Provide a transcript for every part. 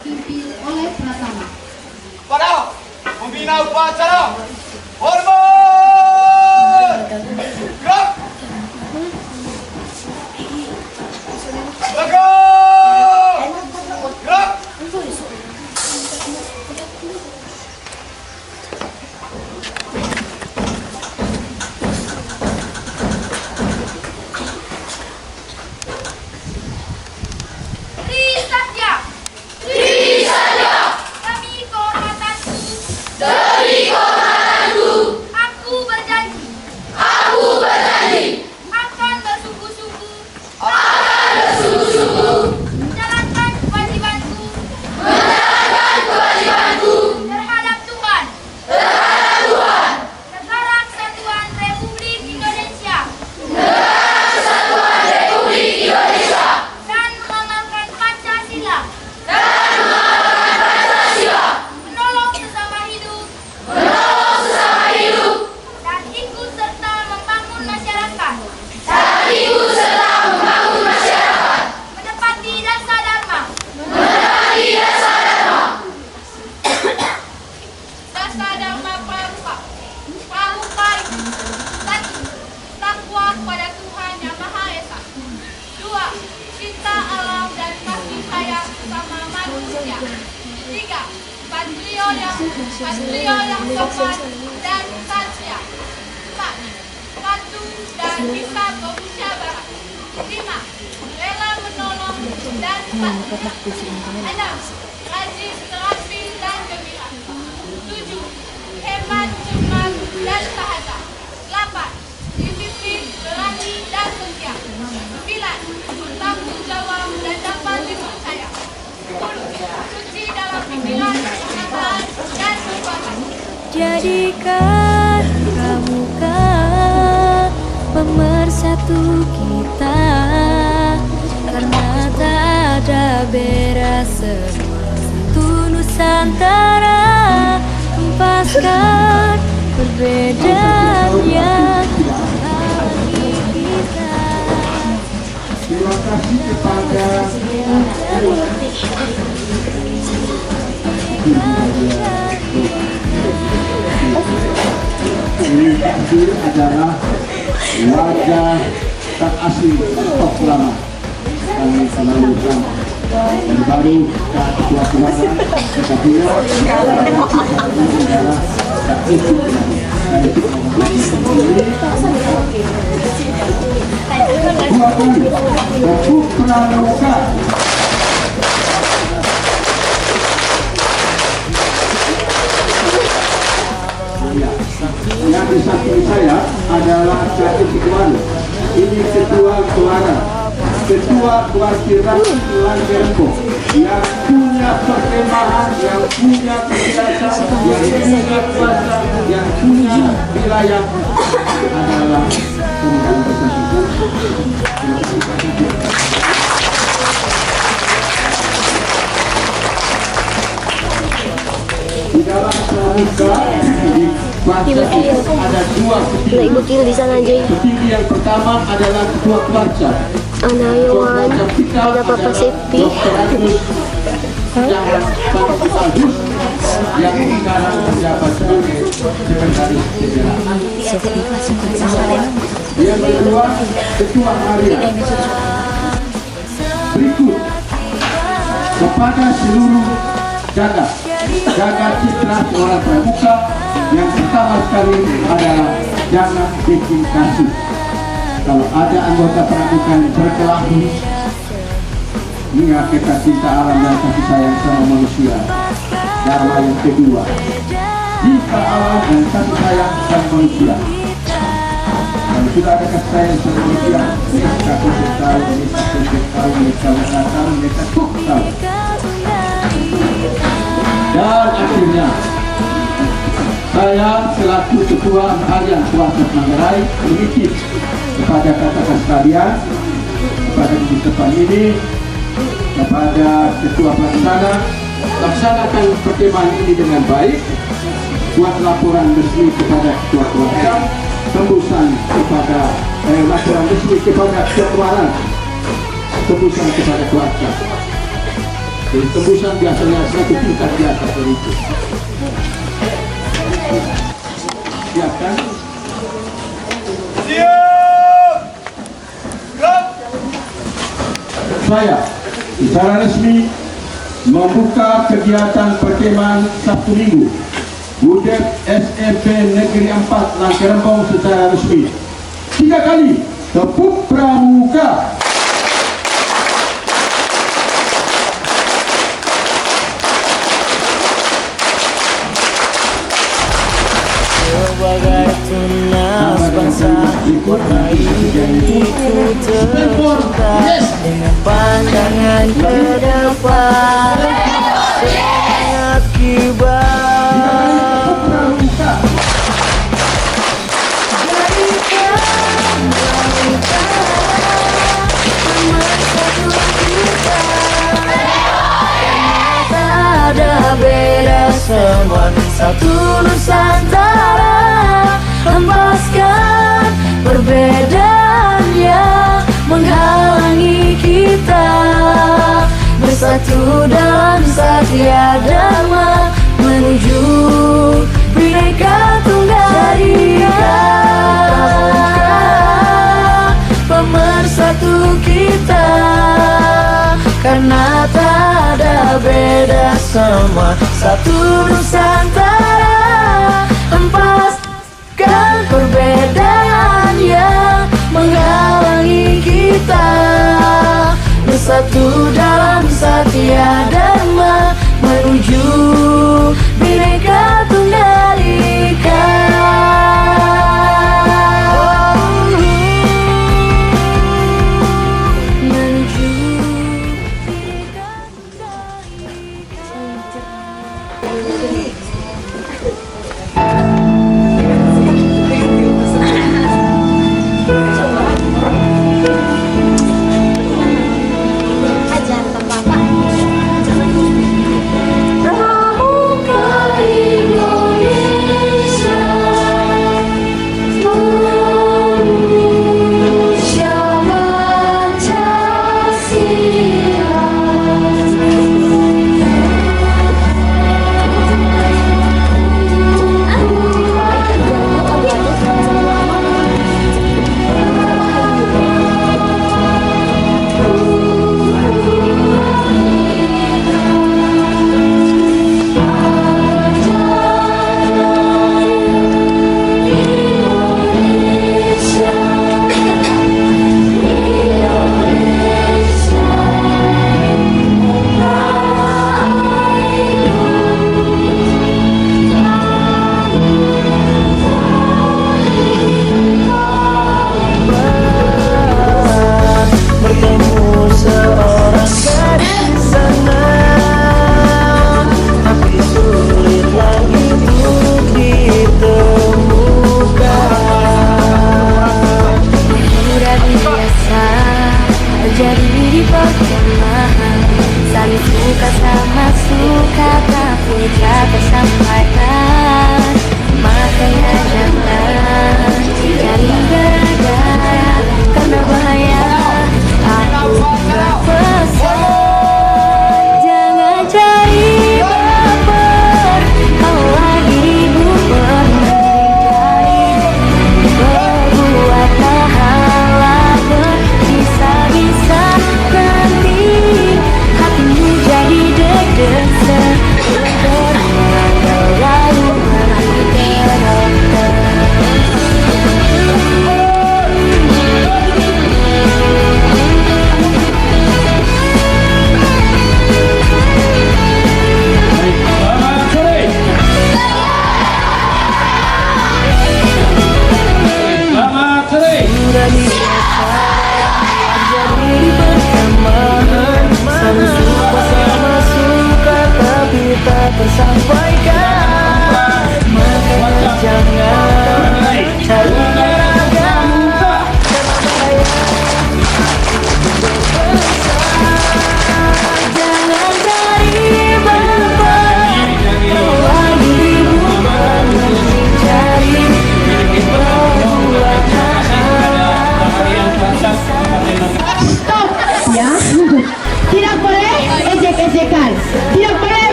dipimpin oleh Pratama. Pada pembina upacara hormat gerak tegak gerak. Patriot yang sopan dan satya. 4. Patuh dan bisa bermusyawarah. 5. Rela menolong dan patuh. 6. Rajin, terampil dan gembira. 7. Hemat, cermat dan sahaja. 8. Disiplin, berani dan setia. 9. Tanggung jawab dan dapat dipercaya. 10. Suci dalam pikiran, perkataan dan perbuatan. Jadikan pramuka pemersatu kita, karena tak ada beda semua satu Nusantara. Hempaskan perbedaan yang menghalangi kita. Terima kasih kepada ini adalah wajah tak asli stok lama kami selalu dan baru ketua keluarga tetapi adalah tak itu dan itu dua kali untuk pramuka. Yang di samping saya adalah Jati Sikwan. Ini ketua keluarga, ketua kewarkiran Langgerembo, yang punya perkemahan, yang punya kebiasaan, yang punya kuasa, yang punya wilayah adalah Pemilihan Bersatu. Di dalam pramuka ada dua ikutin di sana aja. petinggi. Yang pertama adalah ketua keluarga Anayawan, ada Papa Sepi. Dr. Agus yang Agus yang sekarang menjabat sebagai sekretaris jenderal. Yang kedua ketua harian. Berikut kepada seluruh jaga citra seorang pramuka. Yang pertama sekali adalah jangan bikin kasih. Kalau ada anggota pramuka yang berkelahi, ingat kita cinta alam dan kasih sayang sama manusia. Dharma yang kedua, cinta alam dan kasih sayang sama manusia. Kalau sudah ada kasih sayang sama manusia, mereka kusuk tahu, mereka kusuk tahu, mereka nggak tahu, mereka tuk tahu. Dan akhirnya saya selaku ketua harian Kuasa Manggarai menitip kepada katakan sekalian, kepada di depan ini, kepada ketua pelaksana, laksanakan pertemuan ini dengan baik, buat laporan resmi kepada ketua keluarga, tembusan kepada laporan resmi kepada ketua keluarga, tembusan kepada keluarga. Jadi tembusan biasanya satu tingkat di atas dari itu. Siapkan. Siap. Gerak. Saya secara resmi membuka kegiatan perkemahan Sabtu Minggu UDEP SMP Negeri 4 Langkerempong secara resmi. 3 kali tepuk pramuka. Sebagai tunas bangsa, warnai diriku terbuka dengan pandangan ke depan sangat kibar. Ada beda semua satu Nusantara, hempaskan perbedaan yang menghalangi kita, bersatu dalam satya dharma menuju Bhinneka Tunggal Ika. Pemersatu kita karena tak ada beda semua satu Nusantara, hempaskan perbedaan yang menghalangi kita, bersatu dalam satya dharma menuju Bhinneka Tunggal Ika.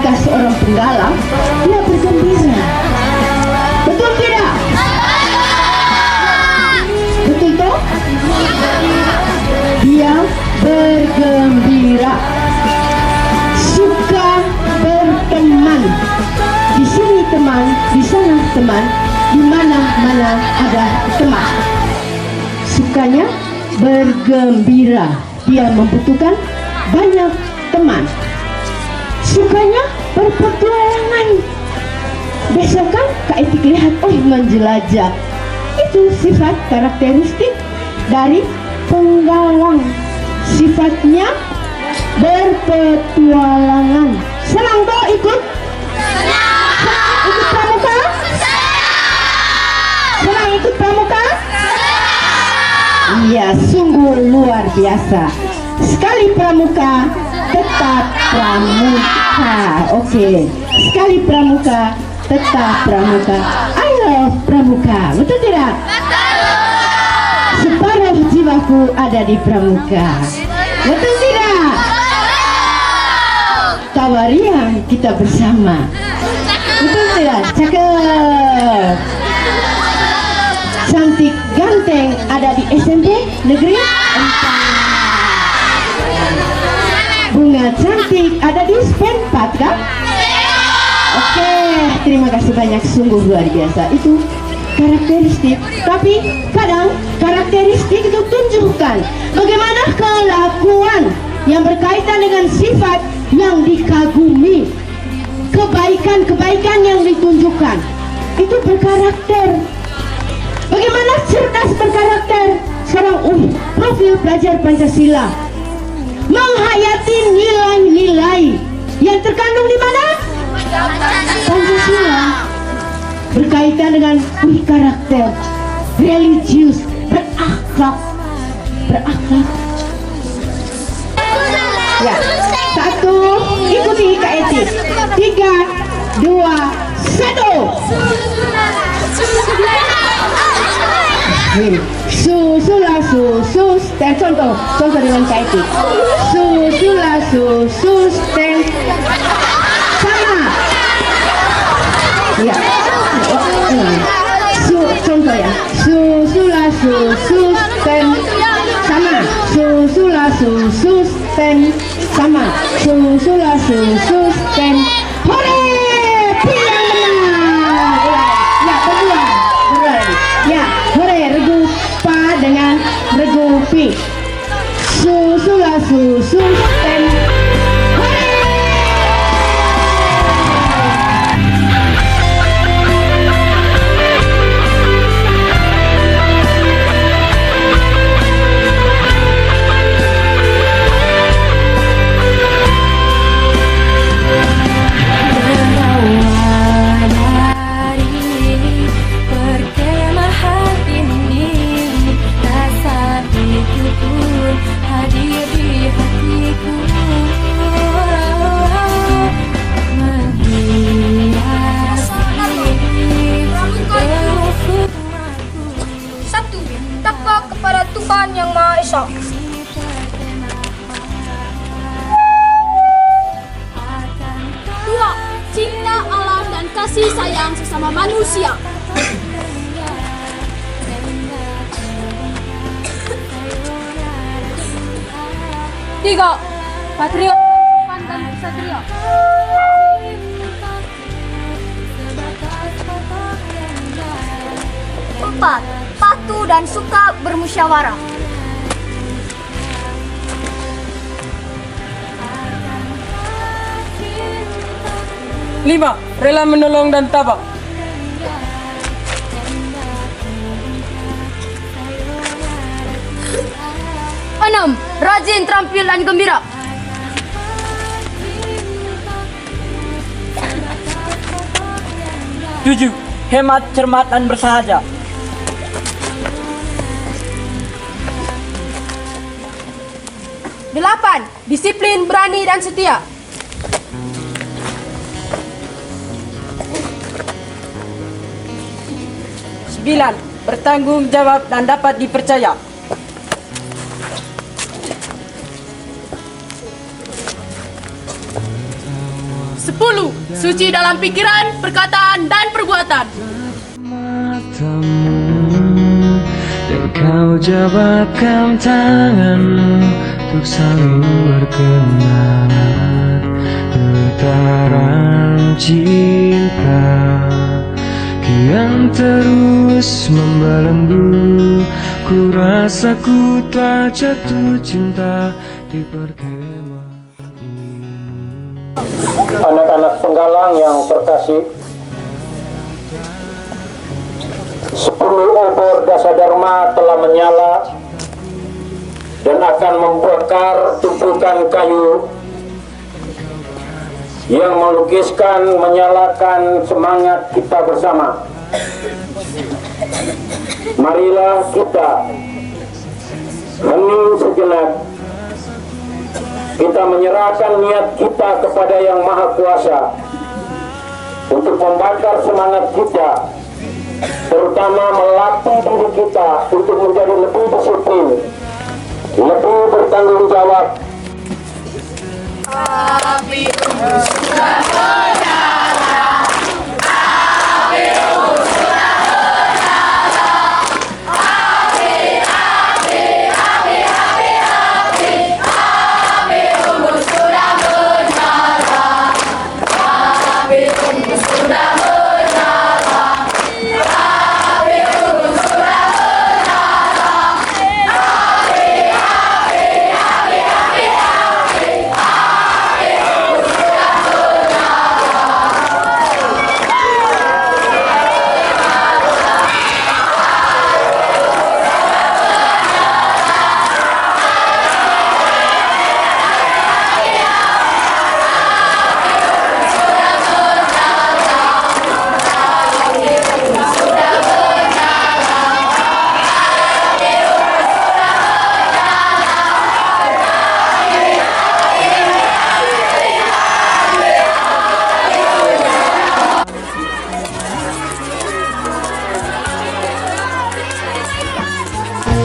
ketika seorang penggalang dia bergembira. Betul tidak? Betul toh? Dia bergembira, suka berteman. Di sini teman, di sana teman, di mana-mana ada teman. Sukanya bergembira, dia membutuhkan banyak teman. Sukanya berpetualangan. Besok kan Kak Etik lihat, oh menjelajah. Itu sifat karakteristik dari penggalang. Sifatnya berpetualangan. Senang toh ikut? Senang ikut pramuka? Senang ikut pramuka? Iya, sungguh luar biasa. Sekali pramuka, tetap pramuka. Oke, sekali pramuka, tetap pramuka. I love pramuka, betul tidak? Separuh jiwaku ada di pramuka, betul tidak? Tawarian kita bersama, betul tidak? Cakep. Cantik ganteng ada di SMP Negeri 4. Bunga cantik ada di SPEN 4 kan? Oke, terima kasih banyak, sungguh luar biasa. Itu karakteristik, tapi kadang karakteristik itu tunjukkan bagaimana kelakuan yang berkaitan dengan sifat yang dikagumi, kebaikan-kebaikan yang ditunjukkan itu berkarakter. Bagaimana cerdas berkarakter seorang profil pelajar Pancasila, menghayati nilai-nilai yang terkandung di mana? Pancasila. Berkaitan dengan karakter, religius, berakhlak. Ya, 1, ikuti Kak Eti. 3, 2, 1. Susulah susus, contoh dengan Kak Eti. Susulah susus, sama. Ya. Contoh ya. Susulah susus, sama. Susulah susus, sama. Susulah susus, hore! Pilihan menang. Ya, berdua. Ya, hore, regu pa dengan regu pi. Susulah susus, hore! Tuhan Yang Maha Esa. 2. Cinta alam dan kasih sayang sesama manusia. 3. Patriot dan kesatria. 4. Patuh dan suka bermusyawarah. 5. Rela menolong dan tabah. 6. Rajin, terampil dan gembira. 7. Hemat, cermat dan bersahaja. 8. Disiplin, berani dan setia. 9. Bertanggung jawab dan dapat dipercaya. 10. suci dalam pikiran, perkataan, dan perbuatan. Matamu dan kau jabatkan tanganmu untuk saling berkenalan, getaran cinta kian terus membelenggu. Ku rasa ku telah jatuh cinta di perkemahan. Anak-anak penggalang yang terkasih, 10 obor Dasadharma telah menyala dan akan membakar tumpukan kayu yang melukiskan, menyalakan semangat kita bersama. Marilah kita hening sejenak, kita menyerahkan niat kita kepada Yang Maha Kuasa untuk membakar semangat kita, terutama melatih diri kita untuk menjadi lebih disiplin, lebih bertanggung jawab. Api unggun sudah menyala, api unggun sudah menyala, api unggun sudah menyala, api unggun sudah menyala, api unggun sudah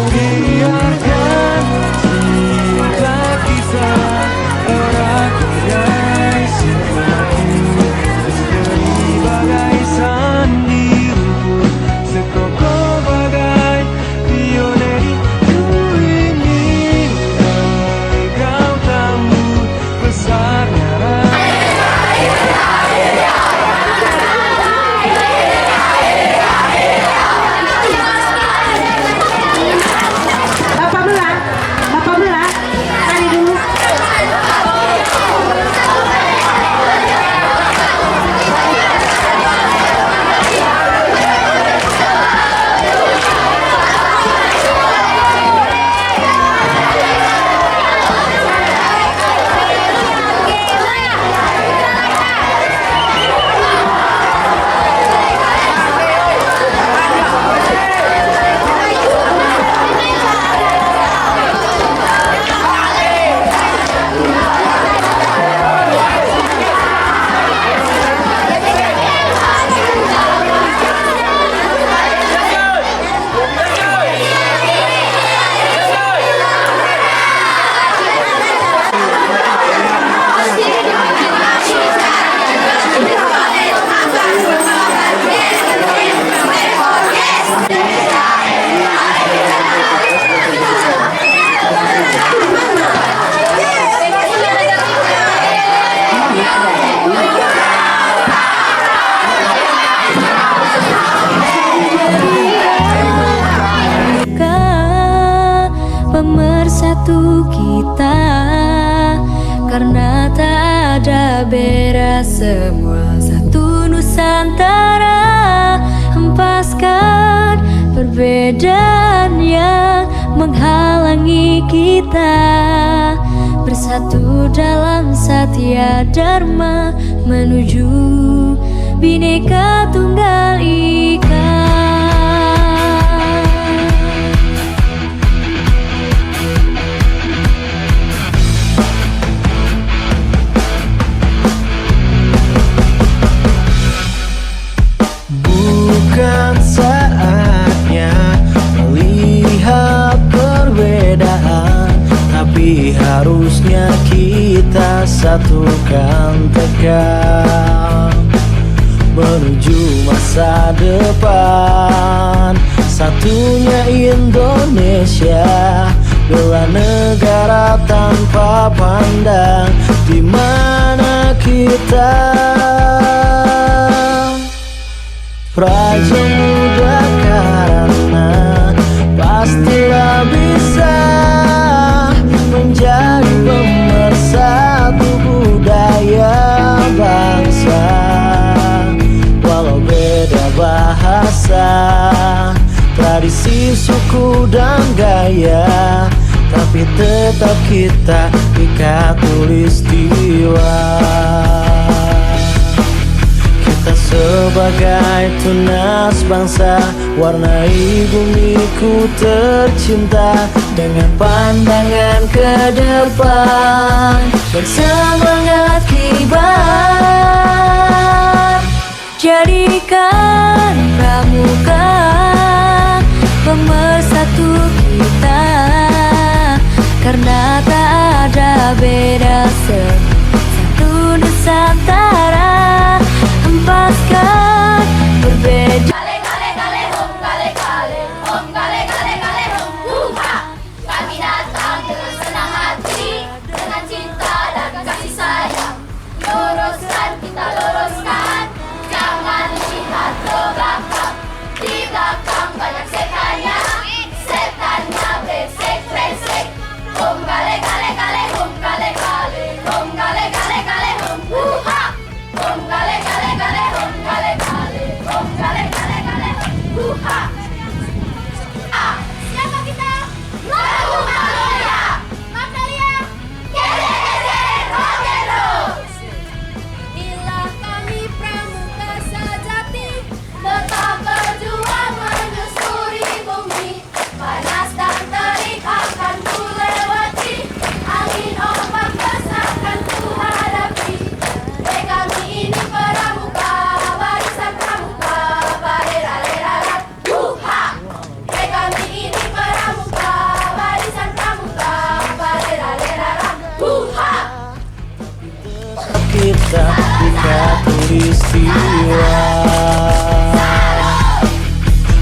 Biarkan cinta kita erat bagai sinar, misteri bagai sandiruku, sekokoh bagai pioneri. Ku ingin engkau tahu besarnya Bapak Belah, tadi dulu. Pemersatu kita, karena tak ada beda, semua satu Nusantara. Hempaskan perbedaan yang menghalangi kita, bersatu dalam Satya Dharma menuju Bhinneka Tunggal Ika. bukan saatnya melihat perbedaan, tapi harusnya kita satukan tekad. menuju masa depan. Satunya Indonesia, bela negara tanpa pandang di mana kita. Praja muda karena pastilah bisa menjadi pemersatu budaya bangsa. Walau beda bahasa, tradisi, suku, dan gaya, tapi tetap kita ikat tulistiwa. Kita sebagai tunas bangsa, warnai bumiku tercinta dengan pandangan ke depan dan semangat kibar. Jadikan pramuka pemersatu kita, karena tak ada beda satu Nusantara. Hempaskan berbeda. Kami datang dengan senang hati, dengan cinta dan kasih sayang. Luruskan, kita luruskan, jangan lihat ke belakang. Di belakang banyak setannya, setannya beresek-resek. Hum gale gale gale, hum gale gale, hum gale gale gale, hum ha. Hum gale gale gale, hum gale gale, hum gale gale gale, hum ha. Siapa kita? Pramuka. Makalia. Gede-gede, rock and roll. Bila kami pramuka sejati, tetap berjuang menyusuri bumi. Panas dan terik akan ku lewati, angin ombak besar akan ku hadapi. Kami ini pramuka, barisan pramuka, barera-lera-rat, wuha. Kami ini pramuka, barisan pramuka, barera-lera-rat, wuha. Kita ikat tulistiwa.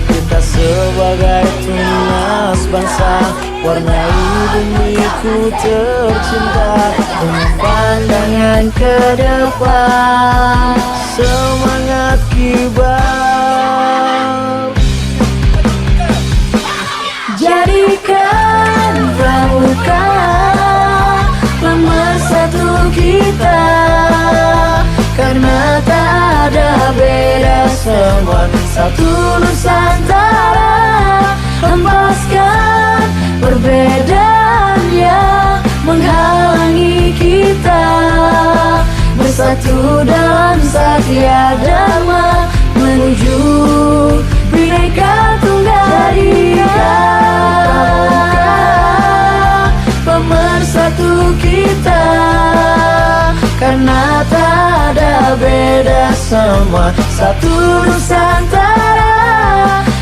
Kita sebagai tunas bangsa, warnai bumiku tercinta dengan pandangan ke depan, semangat kibar. Jadikan pramuka pemersatu kita, karena tak ada beda, semua satu Nusantara. Hempaskan perbedaan yang menghalangi kita, bersatu dalam satya dharma menuju Bhinneka Tunggal Ika. Pemersatu kita, karena tak ada beda, semua satu Nusantara.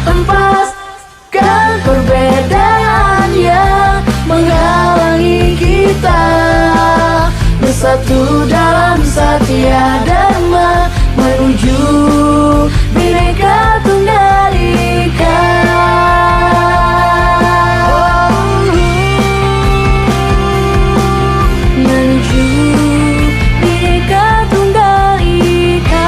Hempaskan perbedaan yang menghalangi kita, bersatu dalam satya dharma menuju Bhinneka Tunggal Ika. Menuju Bhinneka Tunggal Ika.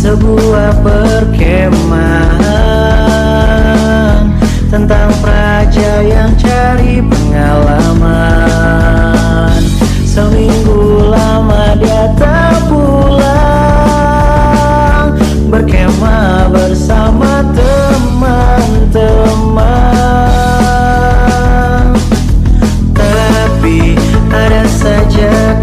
Sebuah perkemahan tentang praja yang cari pengalaman. Seminggu lama dia tak pulang, berkemah bersama teman-teman. Tapi ada saja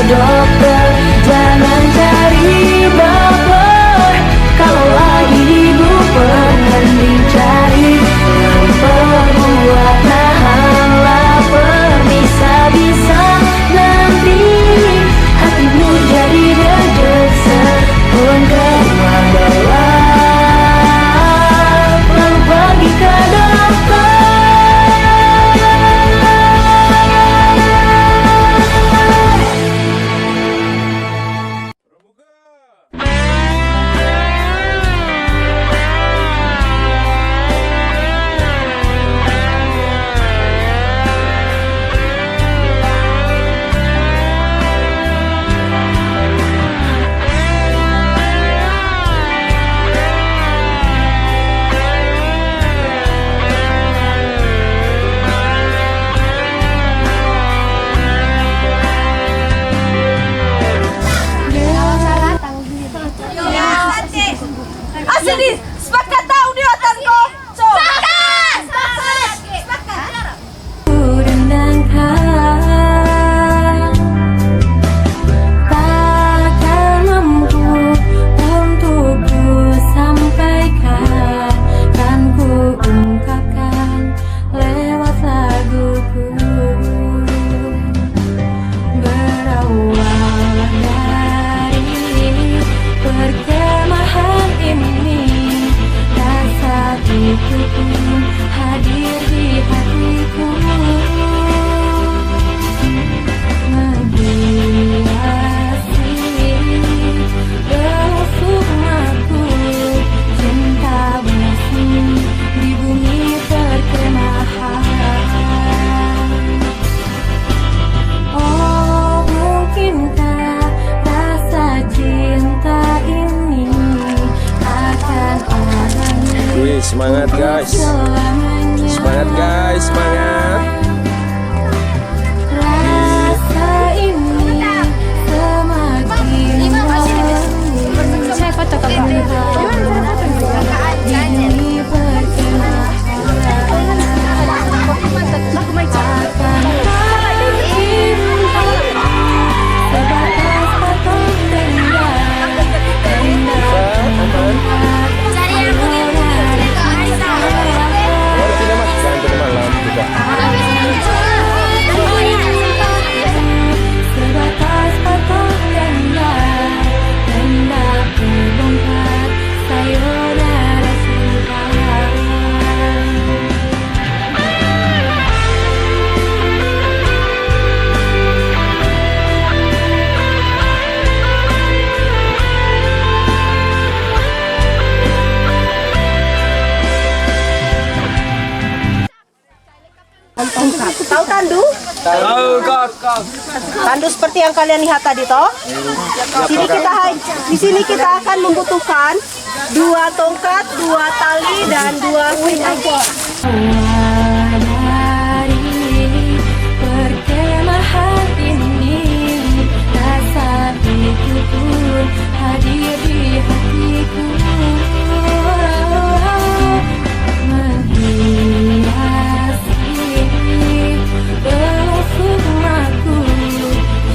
dokter, jangan cari baper. Kalau lagi ibu pengen dicari yang perbuat nahan lapar. Bisa-bisa nanti hatimu jadi deg-deg sebelum kemana gelap, lalu pergi ke dokter. Asli, sepakat tahu di otak ko. Sepakat! Sepakat! Dendangkan, takkan mampu untuk ku sampaikan, kan ku ungkapkan lewat laguku. Berawal dari perkemahan ini, rasa itu pun hadir di hatiku, menghiasi gelap sukmaku. Cinta bersih di bumi perkemahan. Oh, mungkinkah rasa cinta ini akan adanya Wih, semangat guys. selamanya? Semangat guys, semangat. Rasa ini semakin saya foto ke bawah. Ini perkemahan akan cinta sebatas potong rendah. Cari yang mungkin Jangan malam juga. sebatas potong rendah, hendak kubongkar sayonara cinta. Tahu tandu? Tahu kakak. Tandu seperti yang kalian lihat tadi toh. Di sini kita akan membutuhkan 2 tongkat, 2 tali dan 2 kuda. Dari perkemahan ini, rasa itu pun hadir di hatiku, menghiasi gelap sukmaku.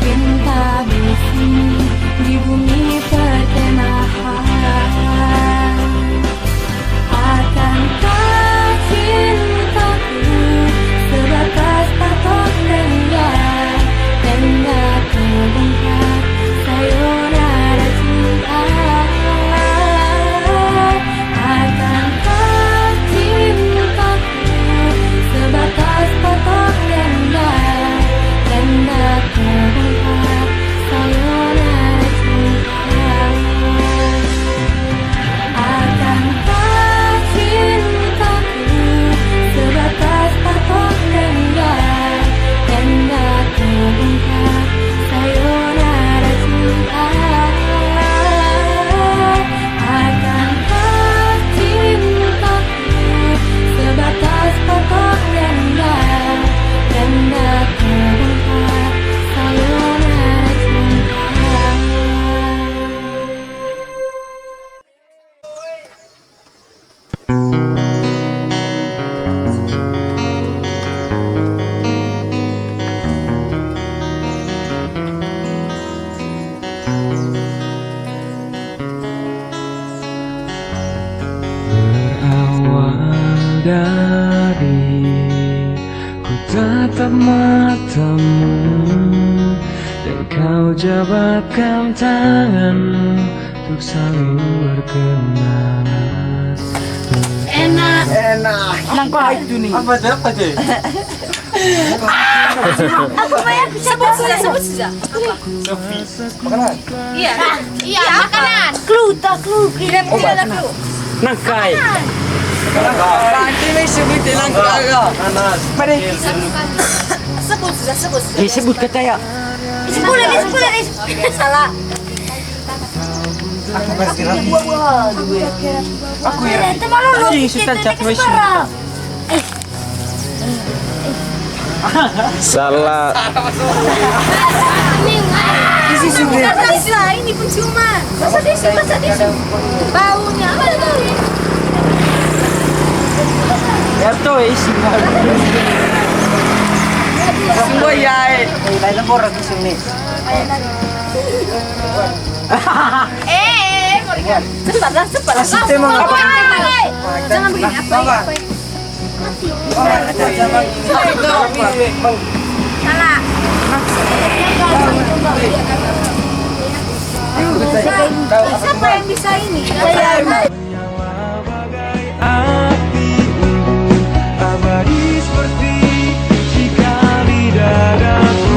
Cinta bersih di bumi perkemahan. Akankah cinta bidadari, ku tatap matamu dan kau jabatkan tanganmu untuk saling berkenalan. Enak. Nangkau itu nih. Apa aja? Aku banyak sebut sudah. Makanan. Iya, makanan. Clue. Tidak ada clue. Nangkai. Nanti nih sebutin nangkai. Mari. Sebut sudah. Sebut kata ya. Sepuluh. Salah. Aku ya. Ih, sudah cat wis. Salah. Ini pun cuma. Masa tisu. Baunya apa baunya? Ya tuh isi. Semua ya. Lain orang di sini. Cepat. Jangan begini. Apa? Salah. Siapa yang bisa ini? Api unggun abadi seperti jika di dadaku.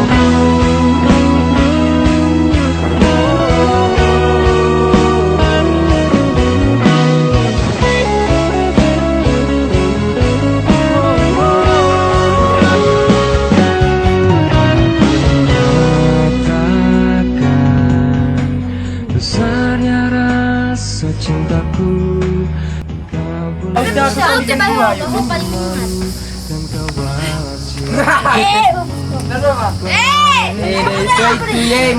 Besarnya rasa cintaku, kau Coba paling minat. dan kau balas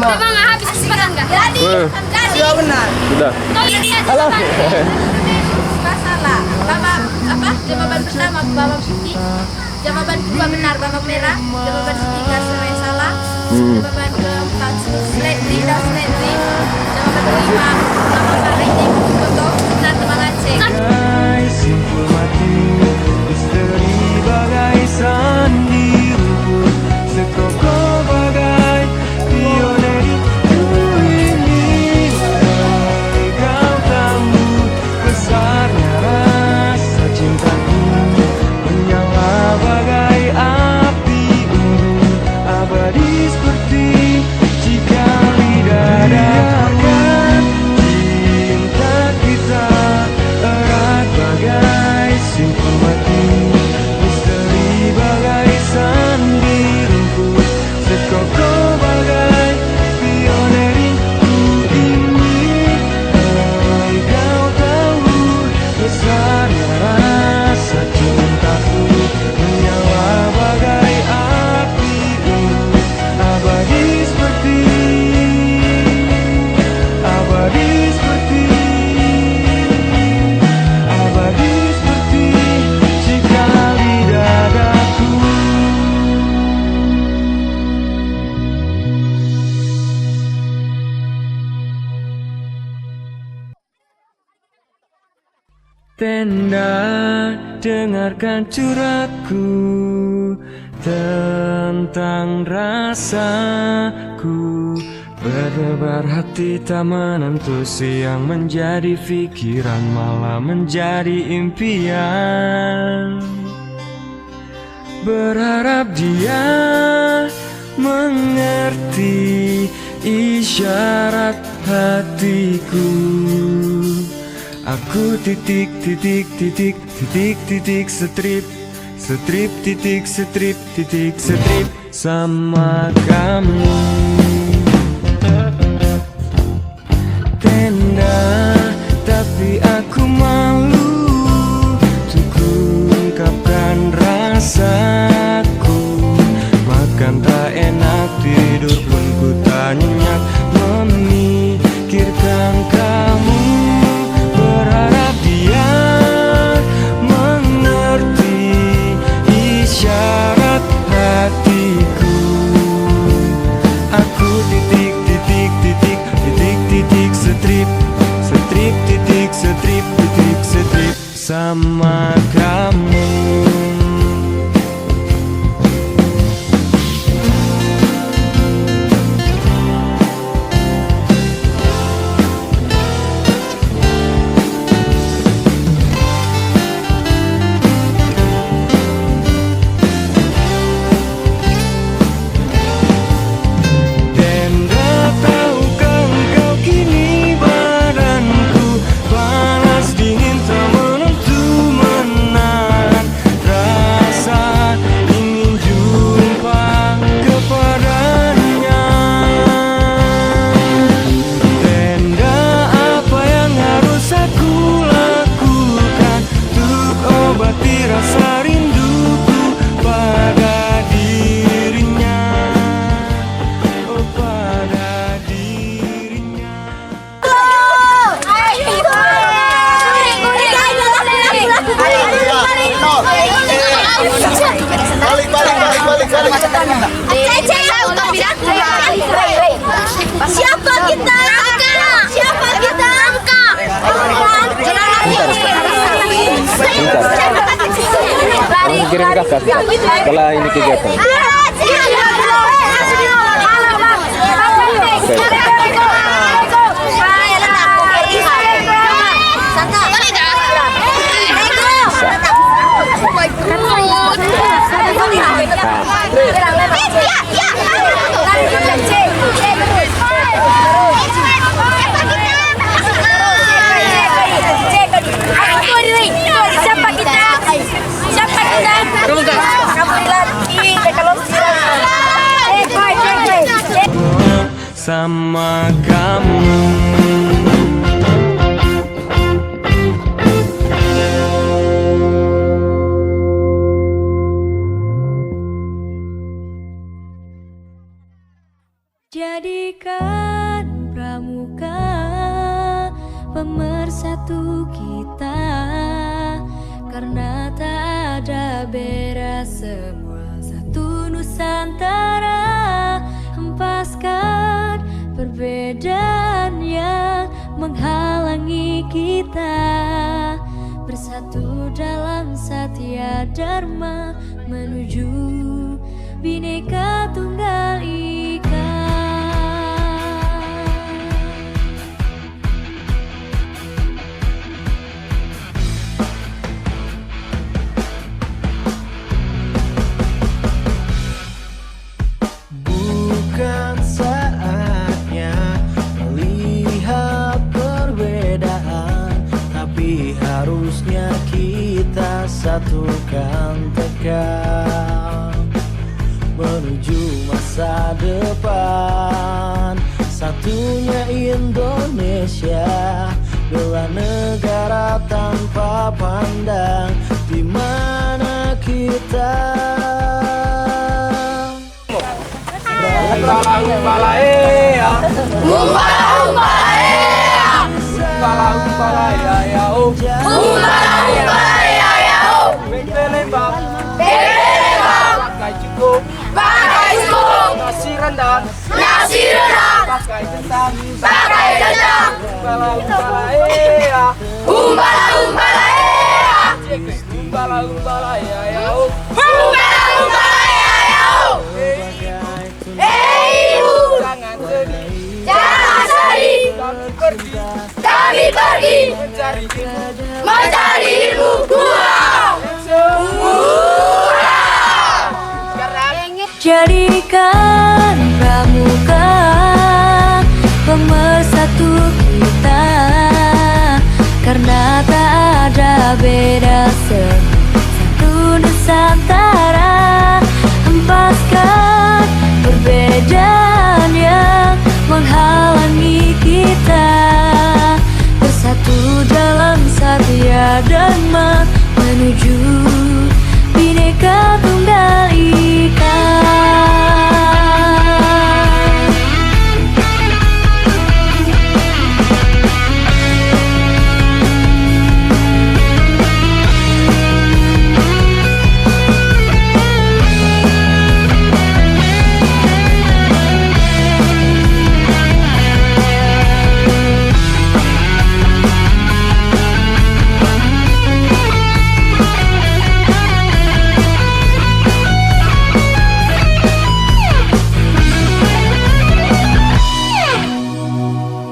Coba nggak habis kepikiran nggak? Jadi. Sudah benar. Sudah. Kau lihat salah. Jawaban pertama Bapak putih. Jawaban kedua benar Bapak merah. Jawaban ketiga semuanya salah. Jawaban keempat sledri. Jawaban kelima Bapak rating foto dan temangan cek. bagai simpul mati, misteri bagai sandi rumput, sekokoh bagai pioner. Ku ingin kau tahu besarnya rasa cintaku, menyala bagai api unggun abadi seperti jika di dadakan cinta kita erat bagai simpul mati, misteri bagai sandi rumput, sekokoh bagai pioner. Ku ingin kau tahu besarnya rasa cintaku, menyala bagai api unggun abadi seperti jika di dadaku. Tenda, dengarkan curhatku tentang rasaku. Berdebar hati tak menentu, siang menjadi pikiran, malah menjadi impian. Berharap dia mengerti isyarat hatiku. Aku titik strip sama kamu. Tenda, tapi aku malu untuk ungkapkan rasaku. Makan tak enak, tidur pun ku tak nyenyak, memikirkan kamu. Berharap dia mengerti isyarat hatiku. Aku Siapa kita? Siapa kita? Langsung kirim kakak setelah ini kegiatan. Sama kamu. Jadikan pramuka pemersatu kita, karena tak ada beda, semua satu Nusantara. Hempaskan perbedaan yang menghalangi kita, bersatu dalam Satya Dharma menuju Bhinneka Tunggal Ika. Bukan saatnya melihat perbedaan, tapi harusnya kita satukan tekad menuju masa depan. Satunya Indonesia, bela negara tanpa pandang di mana kita. Nasi rendang, pakai kentang, umbala umbala jangan sedih, kami pergi mencari ilmu. Jadikan pramuka pemersatu kita, karena tak ada beda, satu Nusantara. Hempaskan perbedaan yang menghalangi kita, bersatu dalam Satya Dharma menuju Bhinneka Tunggal Ika.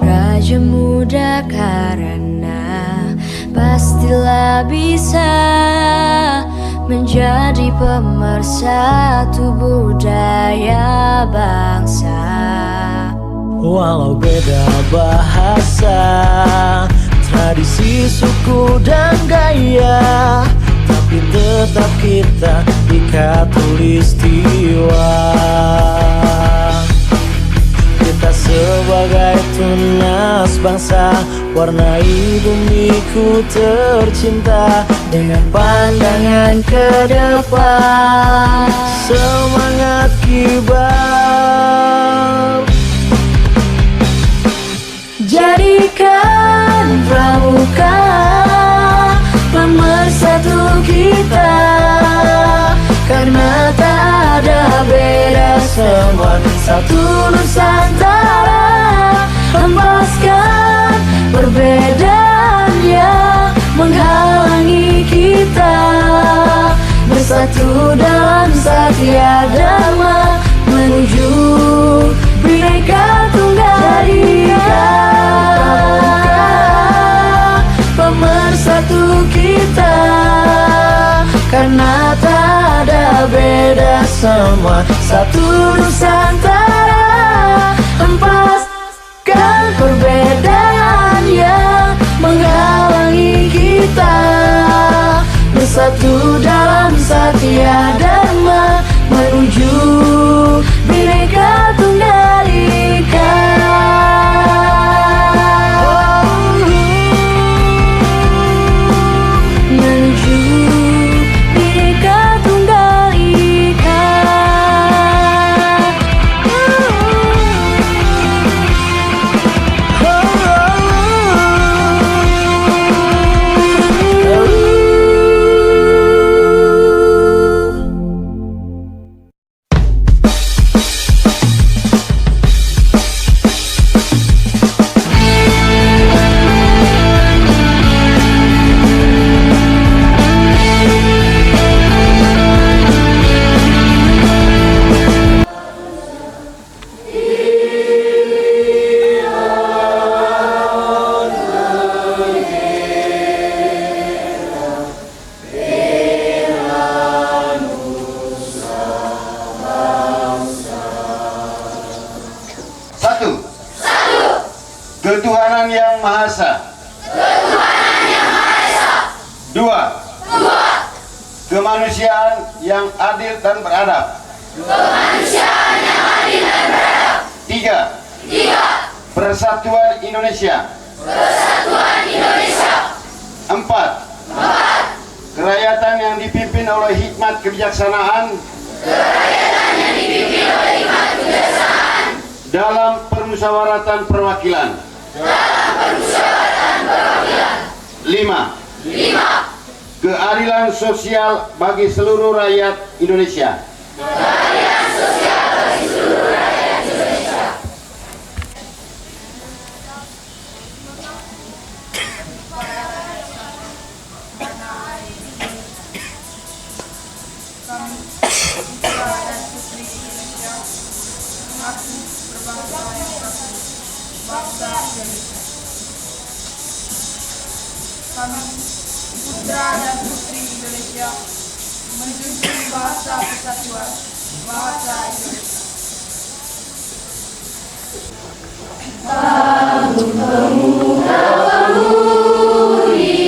Raja muda karena pastilah bisa menjadi pemersatu budaya bangsa. Walau beda bahasa, tradisi, suku, dan gaya, tapi tetap kita ikat tulistiwa. Kita sebagai tunas bangsa, warnai bumiku tercinta dengan pandangan ke depan. Semangat kibar, jadikan pramuka pemersatu kita, karena beda semua, satu Nusantara. Hempaskan perbedaan yang menghalangi kita, bersatu dalam Satya Dharma menuju Bhinneka Tunggal Ika. Pemersatu kita, karena tak ada beda semua, satu Nusantara. Hempaskan perbedaan yang menghalangi kita, bersatu dalam Satya Dharma menuju Bhinneka Tunggal Ika. Menuju Bhinneka Tunggal Ika. Ketuhanan Yang Maha Esa. Dua, kemanusiaan yang adil dan beradab. Tiga, persatuan Indonesia. Empat, kerakyatan yang dipimpin oleh hikmat kebijaksanaan. Dalam permusyawaratan perwakilan. Lima, keadilan sosial bagi seluruh rakyat Indonesia. Kami putra dan putri Indonesia menjunjung bahasa persatuan, bahasa Indonesia. Bangun pemuda pemudi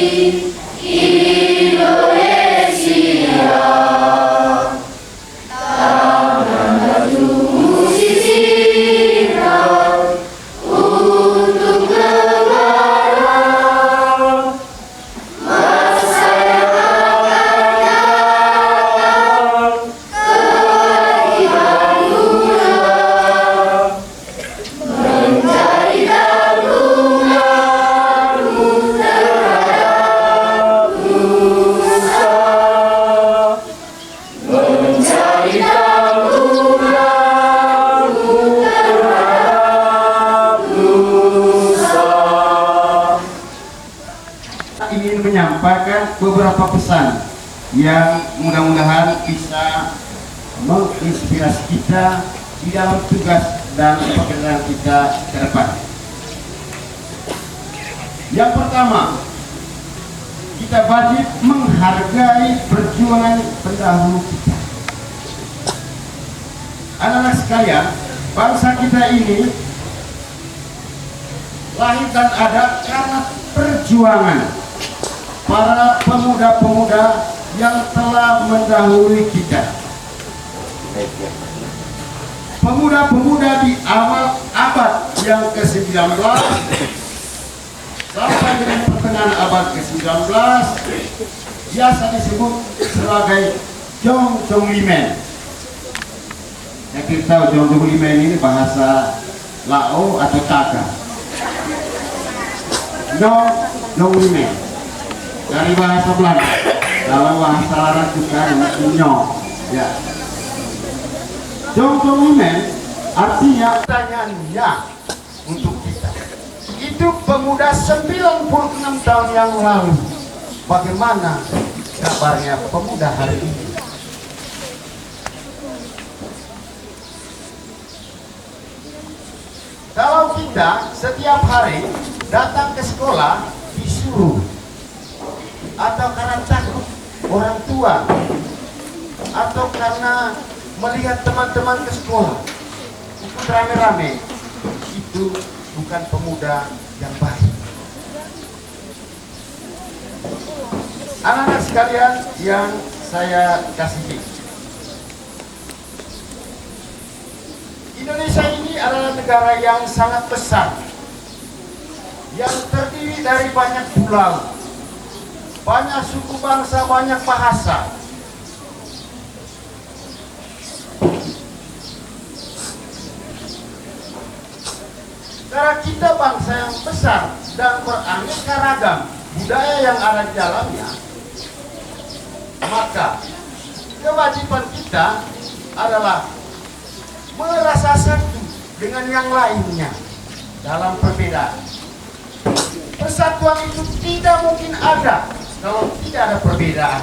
Indonesia, tangan bajumu sisihkan untuk negara. Masa yang akan datang, kebaikan muda menjadi gabunganmu terhadap nusa, menjadi gabunganmu terhadap nusa. Ingin menyampaikan beberapa pesan yang mudah-mudahan bisa menginspirasi kita di dalam tugas dan pekerjaan kita ke depan. Yang pertama, kita wajib menghargai perjuangan pendahulu kita. Anak-anak sekalian, bangsa kita ini lahir dan ada karena perjuangan para pemuda-pemuda yang telah mendahului kita. Pemuda-pemuda di awal abad yang ke-19 sampai dengan pertengahan abad ke-19 biasa disebut sebagai Zhongzhoulimen. Ya, kita tahu Zhongzhoulimen ini bahasa Lao atau Taka. Zhongzhoulimen dari bahasa Belanda, dalam bahasa Arab juga nyong. Ya. Jongkongimen artinya pertanyaannya untuk kita. Itu pemuda 96 tahun yang lalu. Bagaimana kabarnya pemuda hari ini? Kalau kita setiap hari datang ke sekolah disuruh, atau karena takut orang tua, atau karena melihat teman-teman ke sekolah ikut rame-rame, itu bukan pemuda yang baik. Anak-anak sekalian yang saya kasihi, Indonesia ini adalah negara yang sangat besar, yang terdiri dari banyak pulau, banyak suku bangsa, banyak bahasa. Karena kita bangsa yang besar dan beraneka ragam budaya yang ada di dalamnya, maka kewajiban kita adalah merasa satu dengan yang lainnya dalam perbedaan. Persatuan itu tidak mungkin ada kalau tidak ada perbedaan.